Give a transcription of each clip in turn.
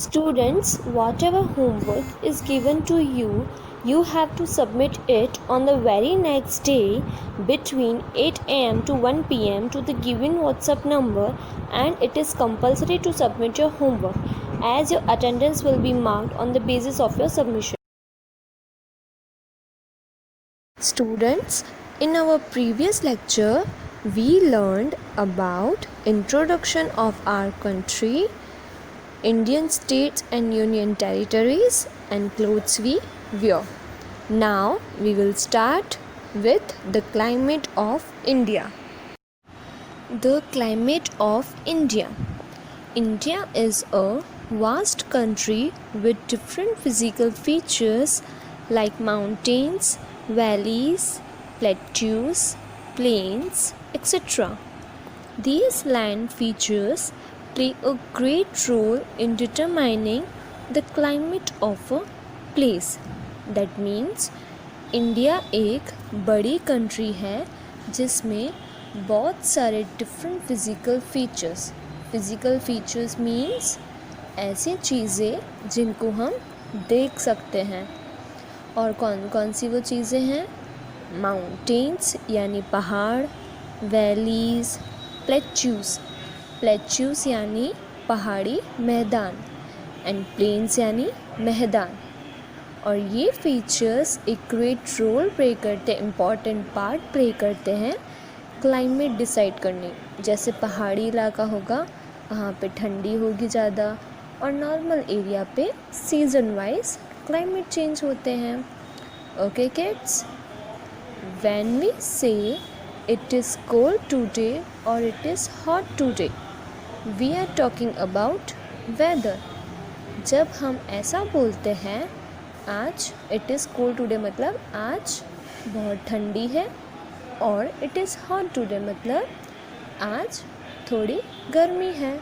Students, whatever homework is given to you, you have to submit it on the very next day between 8 am to 1 pm to the given WhatsApp number, and it is compulsory to submit your homework as your attendance will be marked on the basis of your submission. Students, in our previous lecture, we learned about introduction of our country, Indian states and union territories, and clothes we wear. Now we will start with the climate of India. The climate of India. India is a vast country with different physical features like mountains, valleys, plateaus, plains, etc. These land features play a great role in determining the climate of a place. That means India एक बड़ी country है जिसमें बहुत सारे different physical features means ऐसी चीज़ें जिनको हम देख सकते हैं। और कौन कौन सी वो चीज़ें हैं? माउंटेन्स यानी पहाड़, वैलीज़, प्लेट्यूस यानी पहाड़ी मैदान, एंड प्लेन्स यानी मैदान। और ये फीचर्स एक ग्रेट रोल प्ले करते, इम्पॉर्टेंट पार्ट प्ले करते हैं क्लाइमेट डिसाइड करने। जैसे पहाड़ी इलाका होगा वहाँ पे ठंडी होगी ज़्यादा, और नॉर्मल एरिया पे सीज़न वाइज क्लाइमेट चेंज होते हैं। Okay kids, when we say it is cold today और it is hot today, we are talking about weather. जब हम ऐसा बोलते हैं आज इट इज़ कोल्ड टुडे मतलब आज बहुत ठंडी है, और इट इज़ हॉट टुडे मतलब आज थोड़ी गर्मी है।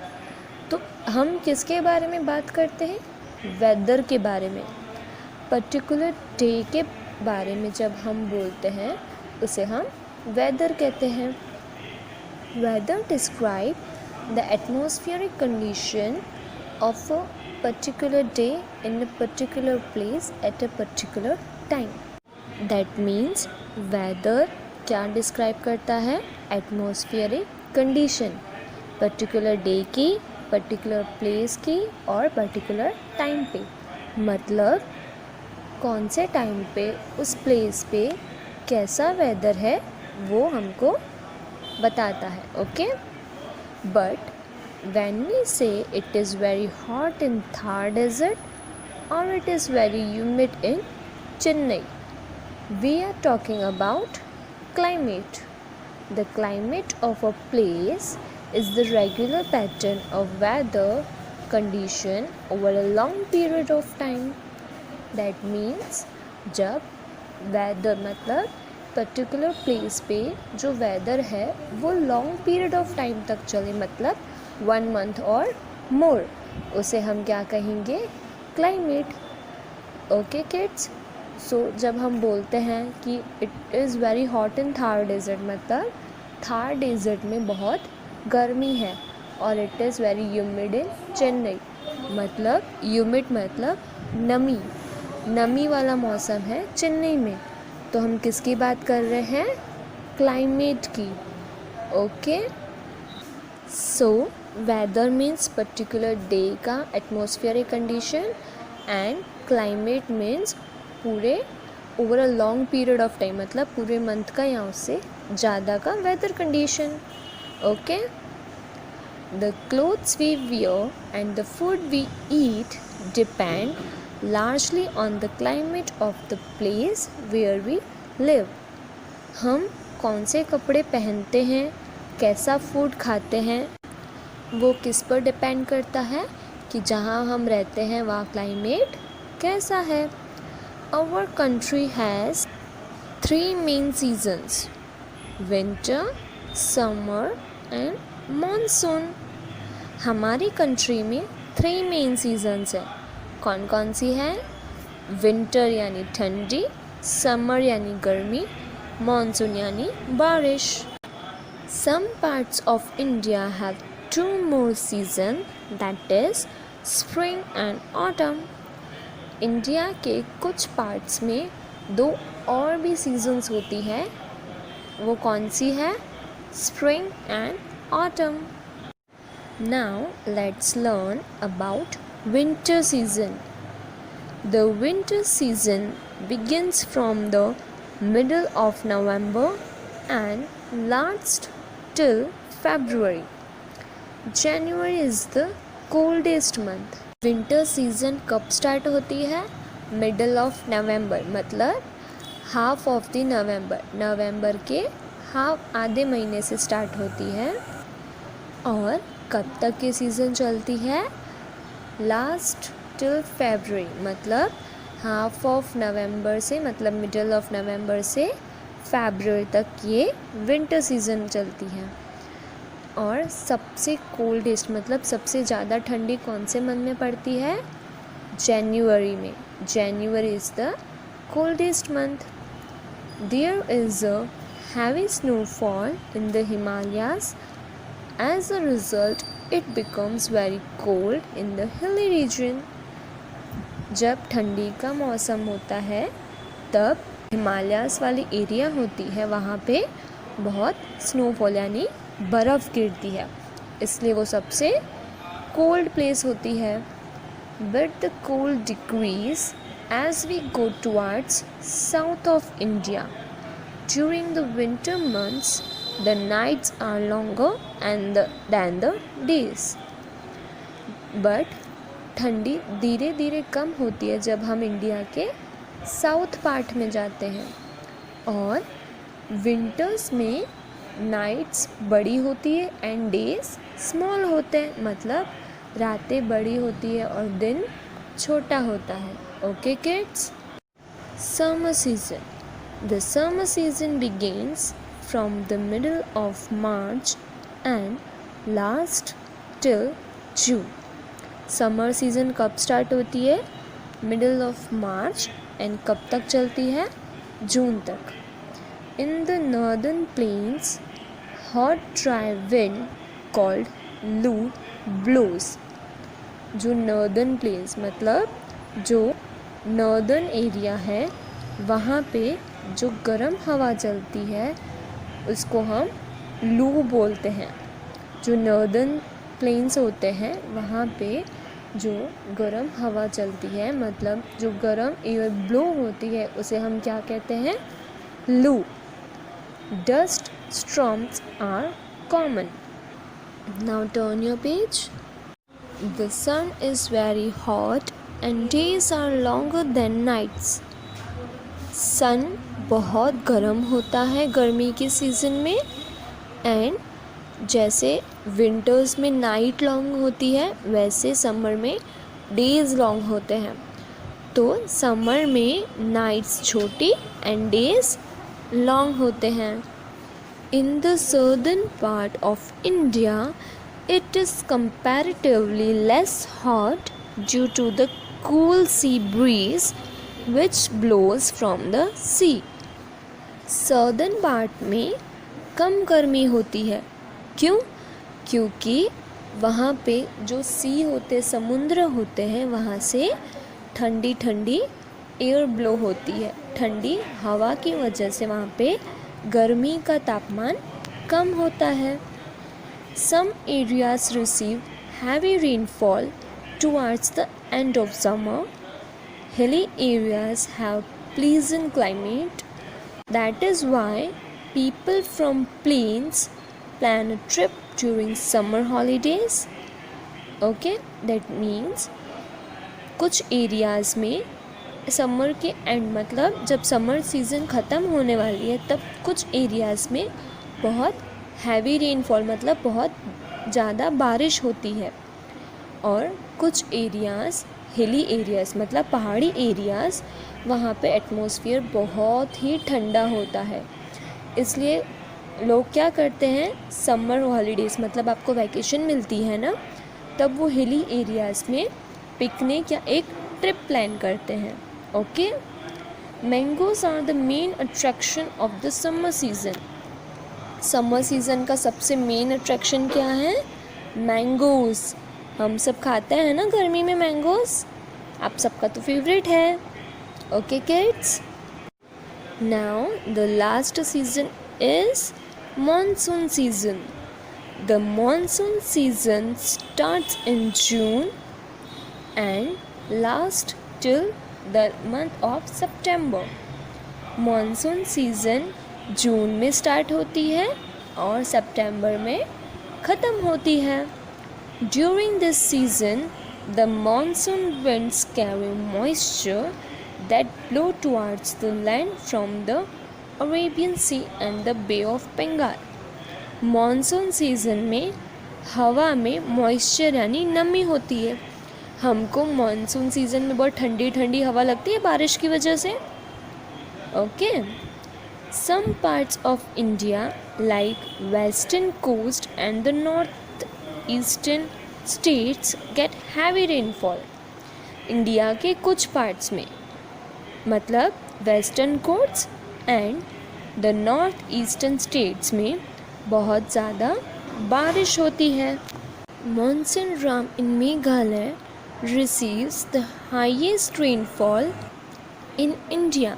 तो हम किसके बारे में बात करते हैं? वेदर के बारे में। पर्टिकुलर डे के बारे में जब हम बोलते हैं उसे हम वेदर कहते हैं। Weather describe the atmospheric condition of a particular day in a particular place at a particular time. That means weather क्या डिस्क्राइब करता है? एटमॉस्फेरिक कंडीशन, पर्टिकुलर डे की, पर्टिकुलर प्लेस की और पर्टिकुलर टाइम पे। मतलब कौन से टाइम पे उस प्लेस पे कैसा वेदर है वो हमको बताता है। Okay, but when we say it is very hot in Thar desert or it is very humid in Chennai, we are talking about climate. The climate of a place is the regular pattern of weather condition over a long period of time. That means जब weather मतलब particular place पे जो weather है वो long period of time तक चले, मतलब 1 month और मोर, उसे हम क्या कहेंगे? क्लाइमेट। ओके किड्स, सो जब हम बोलते हैं कि it is very hot in Thar desert मतलब थार डेजर्ट में बहुत गर्मी है, और it is very humid in Chennai मतलब ह्यूमिड मतलब नमी वाला मौसम है चेन्नई में। तो हम किसकी बात कर रहे हैं? क्लाइमेट की। Okay, so weather means particular day का atmospheric condition, and climate means पूरे over a long period of time मतलब पूरे मंथ का या उससे ज़्यादा का weather condition. Okay, the clothes we wear and the food we eat depend largely on the climate of the place where we live. हम कौन से कपड़े पहनते हैं, कैसा फूड खाते हैं, वो किस पर डिपेंड करता है कि जहाँ हम रहते हैं वहाँ क्लाइमेट कैसा है। Our country has 3 main seasons: winter, summer and monsoon. हमारी कंट्री में 3 मेन सीजन्स हैं। कौन कौन सी हैं? विंटर यानी ठंडी, समर यानी गर्मी, मानसून यानी बारिश। Some parts of India have 2 more seasons, that is spring and autumn. India के कुछ पार्ट्स में दो और भी सीजन्स होती है, वो कौन सी है? Spring and autumn. Now let's learn about winter season. The winter season begins from the middle of November and lasts till February. January is the coldest month. Winter season कब start होती है? Middle of November, मतलब half of the November. नवंबर के आधे महीने से start होती है और कब तक ये सीज़न चलती है? लास्ट टिल फेब्रुअरी, मतलब हाफ ऑफ नवंबर से, मतलब मिडल ऑफ नवंबर से फेब्रुअरी तक ये विंटर सीज़न चलती है। और सबसे कोल्डेस्ट, मतलब सबसे ज़्यादा ठंडी कौन से मंथ में पड़ती है? जनवरी में। January is the coldest month. There is a heavy snowfall in the Himalayas. As a result it becomes very cold in the hilly region. जब ठंडी का मौसम होता है तब हिमालयास वाली एरिया होती है, वहाँ पे बहुत स्नोफॉल यानी बर्फ़ गिरती है, इसलिए वो सबसे कोल्ड प्लेस होती है। But the cold decrease as we go towards south of India. During the winter months the nights are longer than the days. But ठंडी धीरे धीरे कम होती है जब हम इंडिया के साउथ पार्ट में जाते हैं, और विंटर्स में नाइट्स बड़ी होती है एंड डेज स्मॉल होते हैं, मतलब रातें बड़ी होती है और दिन छोटा होता है। Okay kids? Summer season. The summer season begins from the middle of March and last till June. Summer season कब स्टार्ट होती है? मिडल ऑफ मार्च एंड कब तक चलती है? जून तक। In the northern plains hot dry wind called लू blows. जो नॉर्दर्न प्लेन्स, मतलब जो नॉर्दर्न एरिया है, वहाँ पे जो गर्म हवा चलती है उसको हम लू बोलते हैं। जो नॉर्दर्न प्लेन्स होते हैं वहाँ पे जो गर्म हवा चलती है, मतलब जो गर्म एयर ब्लो होती है, उसे हम क्या कहते हैं? लू। Dust storms are common. Now turn your page. The sun is very hot and days are longer than nights. Sun बहुत गर्म होता है गर्मी के सीज़न में, एंड जैसे विंटर्स में नाइट लॉन्ग होती है वैसे समर में डेज़ लॉन्ग होते हैं। तो समर में नाइट्स छोटी एंड डेज़ लॉन्ग होते हैं। In the southern part of India it is comparatively less hot due to the cool sea breeze which blows from the sea. Southern part में कम गर्मी होती है। क्यों? क्योंकि वहाँ पे जो सी होते, समुद्र होते हैं, वहाँ से ठंडी ठंडी एयर ब्लो होती है। ठंडी हवा की वजह से वहाँ पे गर्मी का तापमान कम होता है। Some areas receive heavy rainfall towards the end of summer. Hilly areas have pleasant climate. That is why people from plains plan a trip during summer holidays. Okay, that means कुछ एरियाज़ में summer के and, मतलब जब summer season ख़त्म होने वाली है तब कुछ एरियाज़ में बहुत हैवी रेनफॉल, मतलब बहुत ज़्यादा बारिश होती है, और कुछ एरियाज़ हिली एरियाज़, मतलब पहाड़ी एरियाज़, वहाँ पे एटमॉस्फेयर बहुत ही ठंडा होता है। इसलिए लोग क्या करते हैं, समर हॉलीडेज़, मतलब आपको वैकेशन मिलती है ना, तब वो हिली एरियाज़ में पिकनिक या एक ट्रिप प्लान करते हैं। Okay, mangoes are the main attraction of the summer season. Summer season का सबसे मेन अट्रैक्शन क्या है? मैंगोज़। हम सब खाते हैं ना गर्मी में मैंगोज, आप सबका तो फेवरेट है. Okay kids, now the last season is monsoon season. The monsoon season starts in June and lasts till the month of September. Monsoon season जून में स्टार्ट होती है और सितंबर में ख़त्म होती है. During this season, the monsoon winds carry moisture that blow towards the land from the Arabian sea and the bay of Bengal. Monsoon season में हवा में मॉइस्चर यानी नमी होती है. हमको मॉनसून सीज़न में बहुत ठंडी ठंडी हवा लगती है बारिश की वजह से. Okay, some parts of India like western coast and the north eastern states get heavy rainfall. India के कुछ पार्ट्स में, मतलब western coast and the north eastern states में बहुत ज़्यादा बारिश होती है. Mawsynram in Meghalaya receives the highest rainfall in India.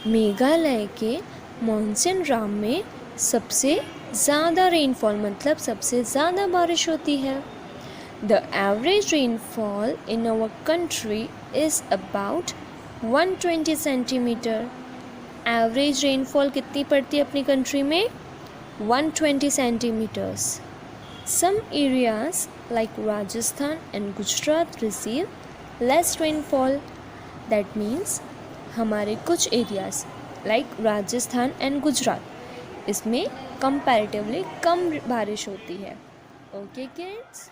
Meghalaya के मॉनसून राम में सबसे ज़्यादा रेनफॉल मतलब सबसे ज़्यादा बारिश होती है. The average rainfall in our country is about 120 centimetre. Average rainfall कितनी पड़ती है अपनी कंट्री में? 120 centimetres. Some areas like Rajasthan and Gujarat receive less rainfall. That means हमारे कुछ areas like Rajasthan and Gujarat, इसमें कंपैरेटिवली कम बारिश होती है. Okay kids.